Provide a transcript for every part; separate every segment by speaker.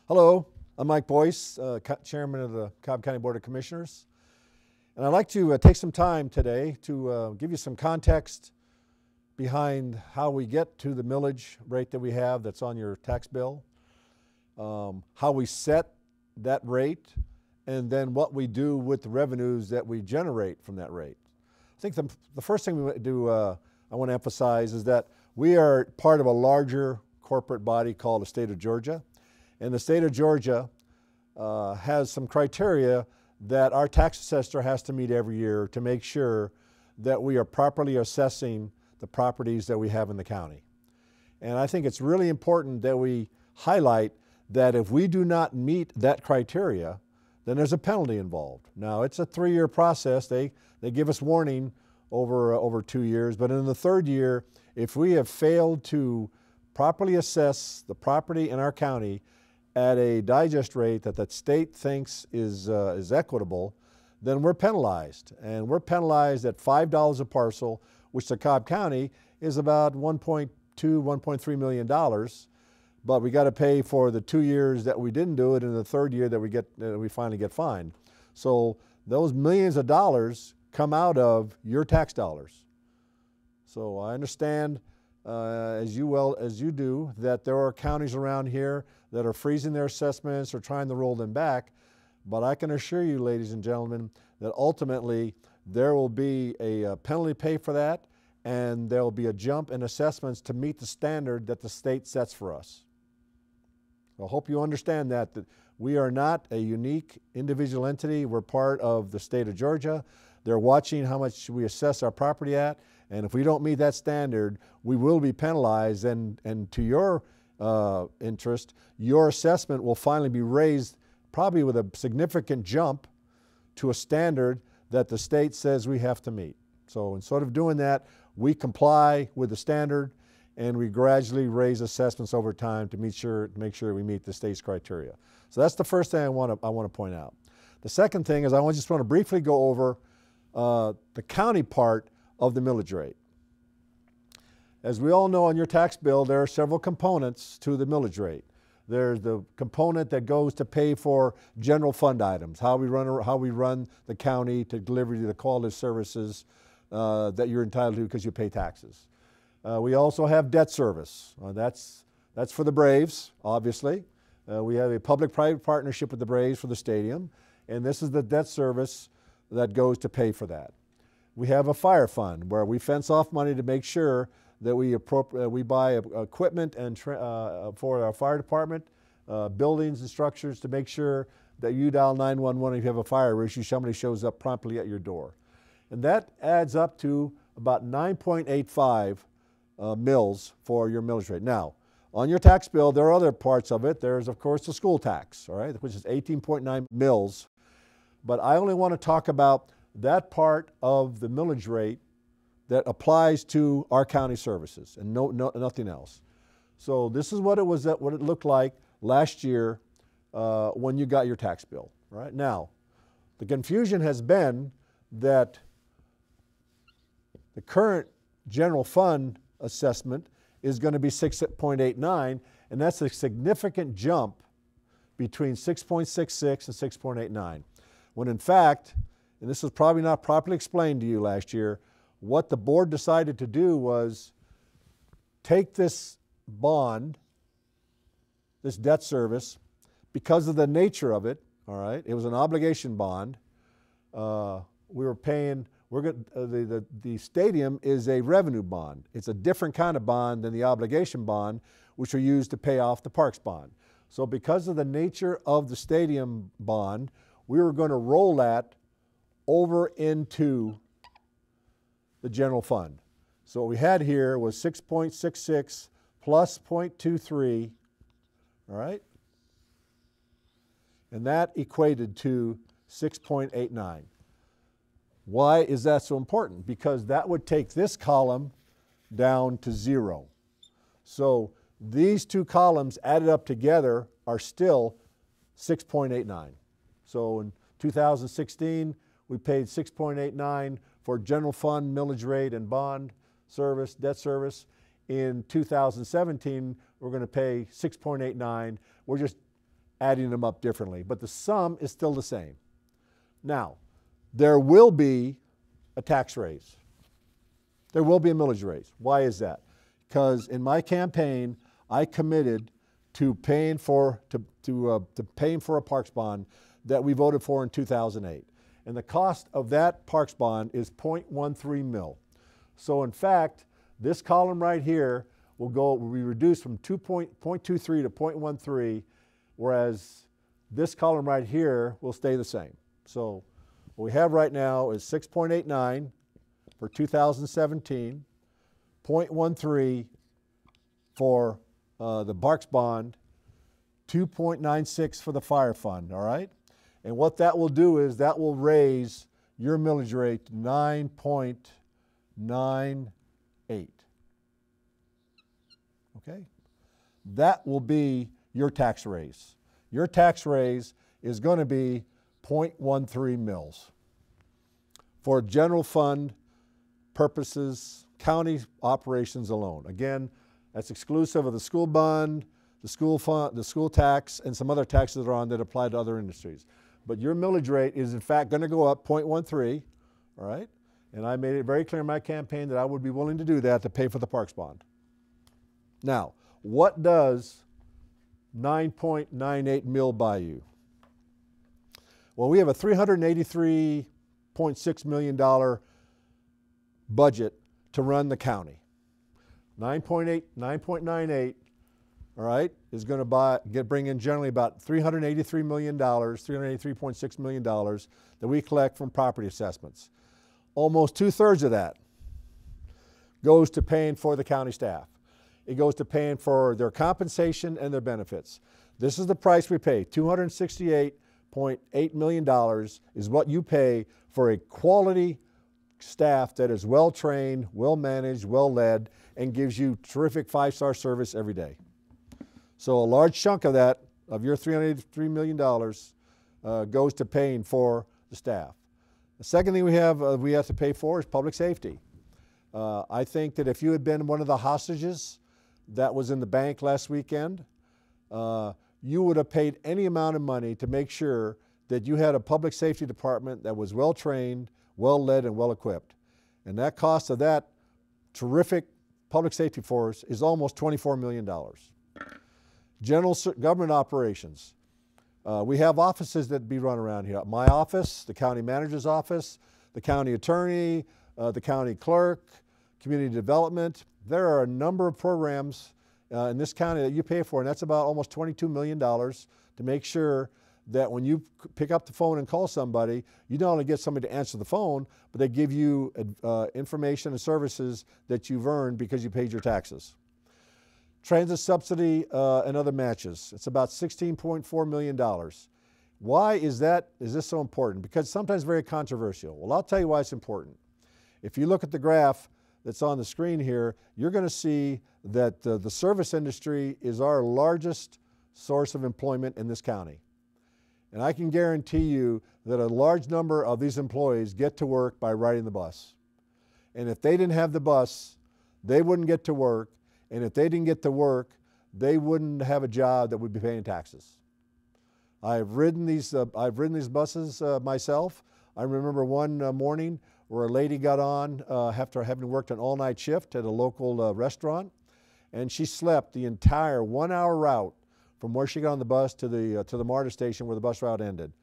Speaker 1: Hello, I'm Mike Boyce, Chairman of the Cobb County Board of Commissioners. And I'd like to take some time today to give you some context behind how we get to the millage rate that we have that's on your tax bill, how we set that rate, and then what we do with the revenues that we generate from that rate. I think the first thing we do, I want to emphasize is that we are part of a larger corporate body called the state of Georgia. And the state of Georgia has some criteria that our tax assessor has to meet every year to make sure that we are properly assessing the properties that we have in the county. And I think it's really important that we highlight that if we do not meet that criteria, then there's a penalty involved. Now, it's a 3-year process. They give us warning over 2 years, but in the 3rd year, if we have failed to properly assess the property in our county at a digest rate that the state thinks is equitable, then we're penalized. And we're penalized at $5 a parcel, which to Cobb County is about $1.2, $1.3 million. But we got to pay for the 2 years that we didn't do it and the 3rd year that we finally get fined. So those millions of dollars come out of your tax dollars. So I understand, as you do, that there are counties around here that are freezing their assessments or trying to roll them back. But I can assure you, ladies and gentlemen, that ultimately there will be a penalty paid for that, and there will be a jump in assessments to meet the standard that the state sets for us. So I hope you understand that we are not a unique individual entity. We're part of the state of Georgia. They're watching how much we assess our property at, and if we don't meet that standard, we will be penalized, and to your interest, your assessment will finally be raised probably with a significant jump to a standard that the state says we have to meet. So instead of doing that, we comply with the standard and we gradually raise assessments over time to make sure we meet the state's criteria. So that's the first thing I want to point out. The second thing is I just want to briefly go over the county part of the millage rate. As we all know, on your tax bill, there are several components to the millage rate. There's the component that goes to pay for general fund items, how we run the county to deliver you the quality of services that you're entitled to because you pay taxes. We also have debt service. That's for the Braves, obviously. We have a public-private partnership with the Braves for the stadium, and this is the debt service that goes to pay for that. We have a fire fund where we fence off money to make sure that we buy equipment and for our fire department, buildings and structures to make sure that you dial 911 if you have a fire issue, somebody shows up promptly at your door. And that adds up to about 9.85 mils for your millage rate. Now, on your tax bill, there are other parts of it. There's, of course, the school tax, all right, which is 18.9 mils. But I only want to talk about that part of the millage rate that applies to our county services and nothing else. So this is what it looked like last year when you got your tax bill. Right now, the confusion has been that the current general fund assessment is going to be 6.89, and that's a significant jump between 6.66 and 6.89. When in fact, and this was probably not properly explained to you last year, what the board decided to do was take this bond, this debt service, because of the nature of it, all right, it was an obligation bond. We were paying, the stadium is a revenue bond. It's a different kind of bond than the obligation bond, which are used to pay off the parks bond. So because of the nature of the stadium bond, we were going to roll that over into the general fund. So what we had here was 6.66 plus 0.23, all right? And that equated to 6.89. Why is that so important? Because that would take this column down to 0. So these two columns added up together are still 6.89. So in 2016, we paid 6.89 for general fund, millage rate, and bond service, debt service. In 2017, we're going to pay 6.89. We're just adding them up differently, but the sum is still the same. Now, there will be a tax raise. There will be a millage raise. Why is that? Because in my campaign, I committed to paying for a parks bond that we voted for in 2008. And the cost of that parks bond is 0.13 mil. So in fact, this column right here will be reduced from 0.23 to 0.13, whereas this column right here will stay the same. So what we have right now is 6.89 for 2017, 0.13 for the parks bond, 2.96 for the fire fund, all right? And what that will do is that will raise your millage rate to 9.98. Okay? That will be your tax raise. Your tax raise is going to be 0.13 mils. For general fund purposes, county operations alone. Again, that's exclusive of the school bond, the school fund, the school tax, and some other taxes that are on that apply to other industries. But your millage rate is in fact going to go up 0.13, all right? And I made it very clear in my campaign that I would be willing to do that to pay for the parks bond. Now, what does 9.98 mil buy you? Well, we have a $383.6 million budget to run the county. 9.98, all right, is going to bring in generally about $383 million, $383.6 million that we collect from property assessments. Almost 2/3 of that goes to paying for the county staff. It goes to paying for their compensation and their benefits. This is the price we pay. $268.8 million is what you pay for a quality staff that is well-trained, well-managed, well-led, and gives you terrific 5-star service every day. So a large chunk of that, of your $383 million, goes to paying for the staff. The second thing we have to pay for is public safety. I think that if you had been one of the hostages that was in the bank last weekend, you would have paid any amount of money to make sure that you had a public safety department that was well-trained, well-led, and well-equipped. And that cost of that terrific public safety force is almost $24 million. General government operations. We have offices that be run around here. My office, the county manager's office, the county attorney, the county clerk, community development. There are a number of programs in this county that you pay for, and that's about almost $22 million to make sure that when you pick up the phone and call somebody, you not only get somebody to answer the phone, but they give you information and services that you've earned because you paid your taxes. Transit subsidy and other matches. It's about $16.4 million. Why is this so important? Because it's sometimes very controversial. Well, I'll tell you why it's important. If you look at the graph that's on the screen here, you're going to see that the service industry is our largest source of employment in this county. And I can guarantee you that a large number of these employees get to work by riding the bus. And if they didn't have the bus, they wouldn't get to work. And if they didn't get to work, they wouldn't have a job that would be paying taxes. I've ridden these buses myself. I remember one morning where a lady got on after having worked an all-night shift at a local restaurant, and she slept the entire 1-hour route from where she got on the bus to the MARTA station where the bus route ended.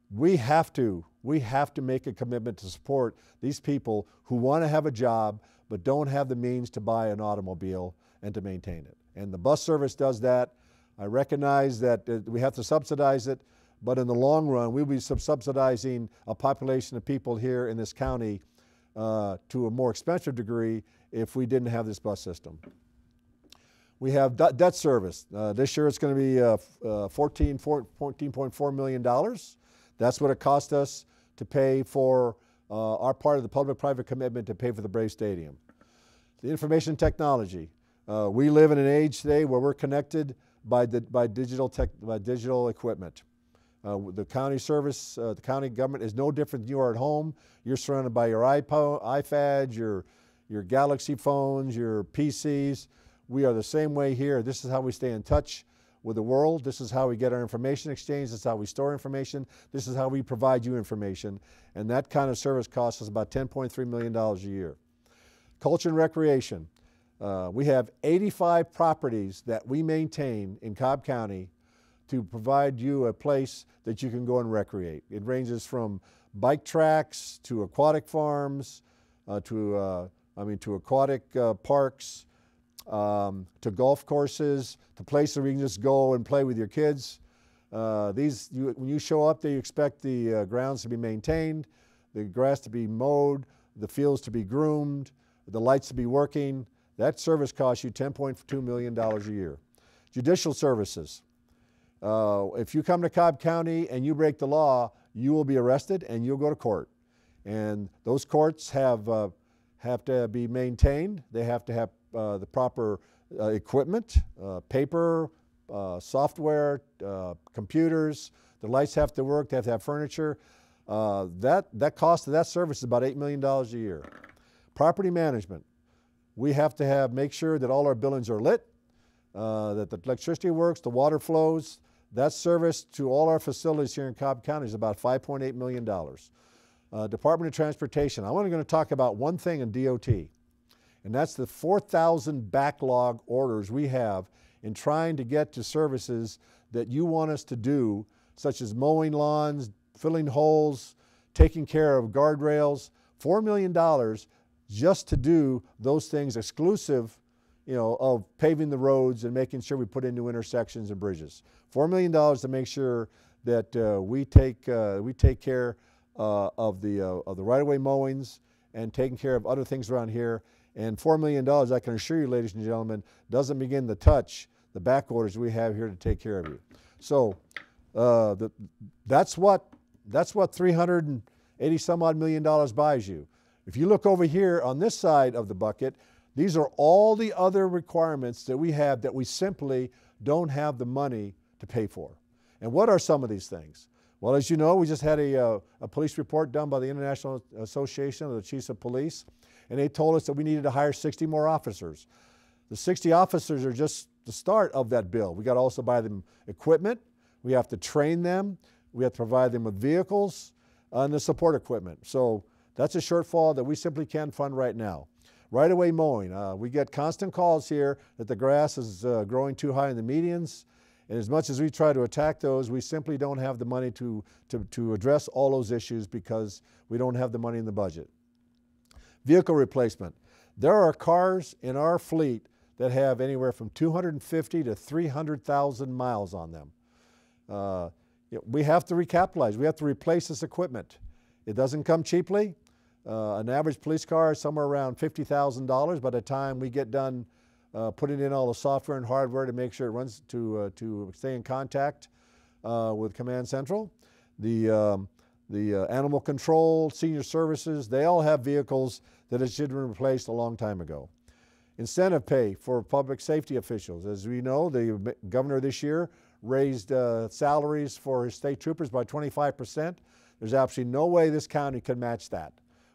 Speaker 1: We have to make a commitment to support these people who want to have a job but don't have the means to buy an automobile and to maintain it. And the bus service does that. I recognize that we have to subsidize it, but in the long run, we'll be subsidizing a population of people here in this county to a more expensive degree if we didn't have this bus system. We have debt service. This year it's going to be $14.4 million. That's what it cost us to pay for our part of the public-private commitment to pay for the Brave Stadium. The information technology. We live in an age today where we're connected by digital equipment. The county service, the county government is no different than you are at home. You're surrounded by your iPads, your Galaxy phones, your PCs. We are the same way here. This is how we stay in touch with the world. This is how we get our information exchange. This is how we store information. This is how we provide you information. And that kind of service costs us about $10.3 million a year. Culture and recreation. We have 85 properties that we maintain in Cobb County to provide you a place that you can go and recreate. It ranges from bike tracks to aquatic farms, to aquatic parks, to golf courses, to places where you can just go and play with your kids. When you show up there, you expect the grounds to be maintained, the grass to be mowed, the fields to be groomed, the lights to be working. That service costs you $10.2 million a year. Judicial services. If you come to Cobb County and you break the law, you will be arrested and you'll go to court. And those courts have to be maintained. They have to have the proper equipment, paper, software, computers. The lights have to work. They have to have furniture. That cost of that service is about $8 million a year. Property management. We have to make sure that all our buildings are lit, that the electricity works, the water flows. That service to all our facilities here in Cobb County is about $5.8 million. Department of Transportation. I'm only going to talk about one thing in DOT, and that's the 4,000 backlog orders we have in trying to get to services that you want us to do, such as mowing lawns, filling holes, taking care of guardrails. $4 million just to do those things exclusive, of paving the roads and making sure we put in new intersections and bridges. $4 million to make sure that we take care of the right-of-way mowings and taking care of other things around here. And $4 million, I can assure you, ladies and gentlemen, doesn't begin to touch the back orders we have here to take care of you. So that's what 380 some odd million dollars buys you. If you look over here on this side of the bucket, these are all the other requirements that we have that we simply don't have the money to pay for. And what are some of these things? Well, as you know, we just had a police report done by the International Association of the Chiefs of Police, and they told us that we needed to hire 60 more officers. The 60 officers are just the start of that bill. We got to also buy them equipment. We have to train them. We have to provide them with vehicles and the support equipment. So that's a shortfall that we simply can't fund right now. Right-of-way mowing. We get constant calls here that the grass is growing too high in the medians. And as much as we try to attack those, we simply don't have the money to address all those issues because we don't have the money in the budget. Vehicle replacement. There are cars in our fleet that have anywhere from 250 to 300,000 miles on them. We have to recapitalize. We have to replace this equipment. It doesn't come cheaply. An average police car is somewhere around $50,000 by the time we get done putting in all the software and hardware to make sure it runs to stay in contact with Command Central. The animal control, senior services, they all have vehicles that should have been replaced a long time ago. Incentive pay for public safety officials. As we know, the governor this year raised salaries for his state troopers by 25%. There's absolutely no way this county can match that.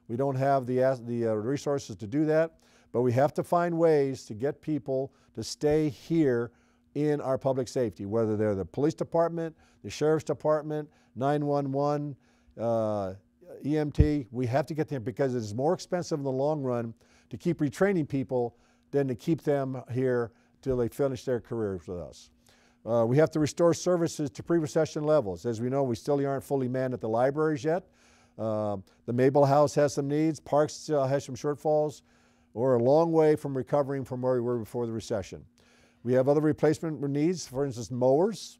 Speaker 1: We don't have the resources to do that, but we have to find ways to get people to stay here in our public safety, whether they're the police department, the sheriff's department, 911, EMT. We have to get them because it's more expensive in the long run to keep retraining people than to keep them here till they finish their careers with us. We have to restore services to pre-recession levels. As we know, we still aren't fully manned at the libraries yet. The Mabel House has some needs. Parks still has some shortfalls. We're a long way from recovering from where we were before the recession. We have other replacement needs, for instance, mowers,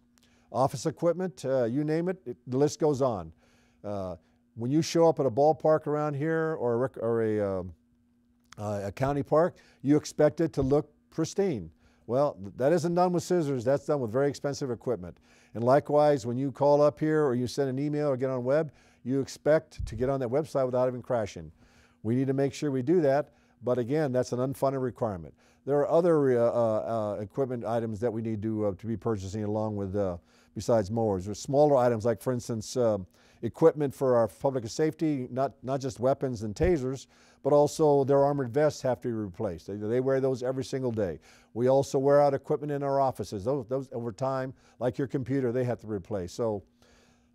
Speaker 1: office equipment, you name it, the list goes on. When you show up at a ballpark around here or a county park, you expect it to look pristine. Well, that isn't done with scissors, that's done with very expensive equipment. And likewise, when you call up here or you send an email or get on web, you expect to get on that website without even crashing. We need to make sure we do that, but again, that's an unfunded requirement. There are other equipment items that we need to be purchasing along with, besides mowers. There's smaller items like, for instance, equipment for our public safety, not just weapons and tasers, but also their armored vests have to be replaced. They wear those every single day. We also wear out equipment in our offices. Those over time, like your computer, they have to replace. So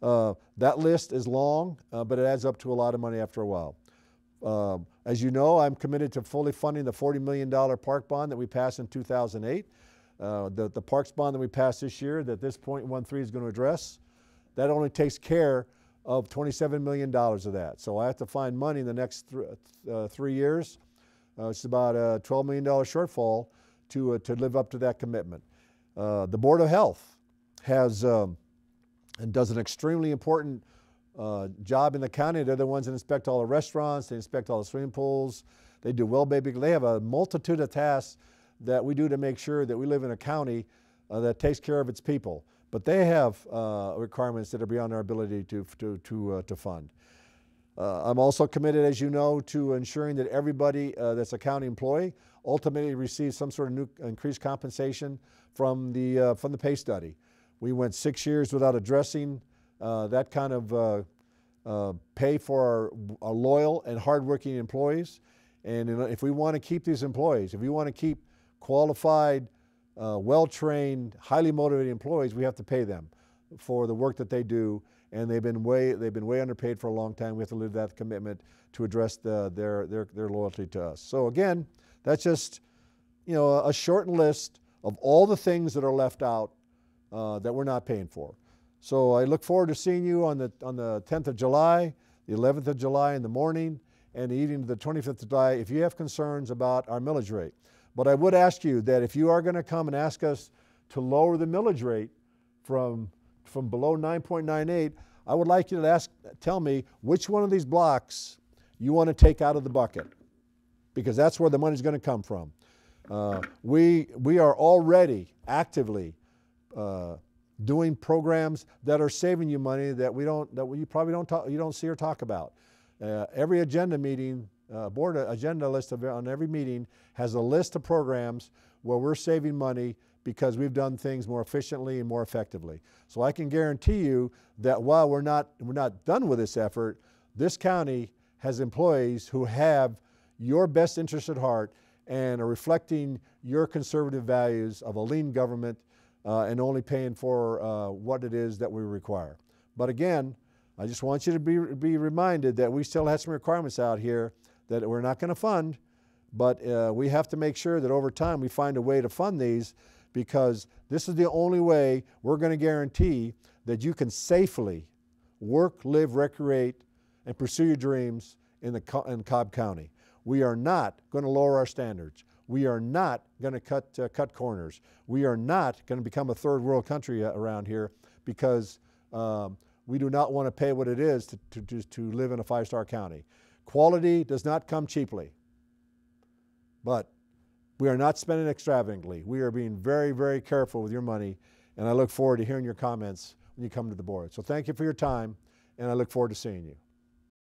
Speaker 1: that list is long, but it adds up to a lot of money after a while. As you know, I'm committed to fully funding the $40 million park bond that we passed in 2008. The parks bond that we passed this year that this .13 is going to address, that only takes care of $27 million of that. So I have to find money in the next 3 years. It's about a $12 million shortfall to live up to that commitment. The Board of Health has and does an extremely important job in the county. They're the ones that inspect all the restaurants, they inspect all the swimming pools, they do well baby. They have a multitude of tasks that we do to make sure that we live in a county that takes care of its people. But they have requirements that are beyond our ability to fund. I'm also committed, as you know, to ensuring that everybody that's a county employee ultimately receives some sort of new increased compensation from the pay study. We went 6 years without addressing that kind of pay for our loyal and hardworking employees. And if we want to keep these employees, if we want to keep qualified, well-trained, highly motivated employees, we have to pay them for the work that they do. And they've been way underpaid for a long time. We have to live that commitment to address their loyalty to us. So again, that's just a shortened list of all the things that are left out that we're not paying for. So I look forward to seeing you on the 10th of July, the 11th of July in the morning, and the evening of the 25th of July if you have concerns about our millage rate. But I would ask you that if you are going to come and ask us to lower the millage rate from below 9.98, I would like you to tell me which one of these blocks you want to take out of the bucket, because that's where the money is going to come from. We are already actively doing programs that are saving you money that you probably don't see or talk about. Every agenda meeting, board agenda list on every meeting has a list of programs where we're saving money because we've done things more efficiently and more effectively. So I can guarantee you that while we're not done with this effort, this county has employees who have your best interest at heart and are reflecting your conservative values of a lean government and only paying for what it is that we require. But again, I just want you to be reminded that we still have some requirements out here that we're not going to fund, but we have to make sure that over time we find a way to fund these, because this is the only way we're going to guarantee that you can safely work, live, recreate, and pursue your dreams in Cobb County. We are not going to lower our standards. We are not going to cut corners. We are not going to become a third world country around here because we do not want to pay what it is to live in a five-star county. Quality does not come cheaply, but we are not spending extravagantly. We are being very, very careful with your money, and I look forward to hearing your comments when you come to the board. So thank you for your time, and I look forward to seeing you.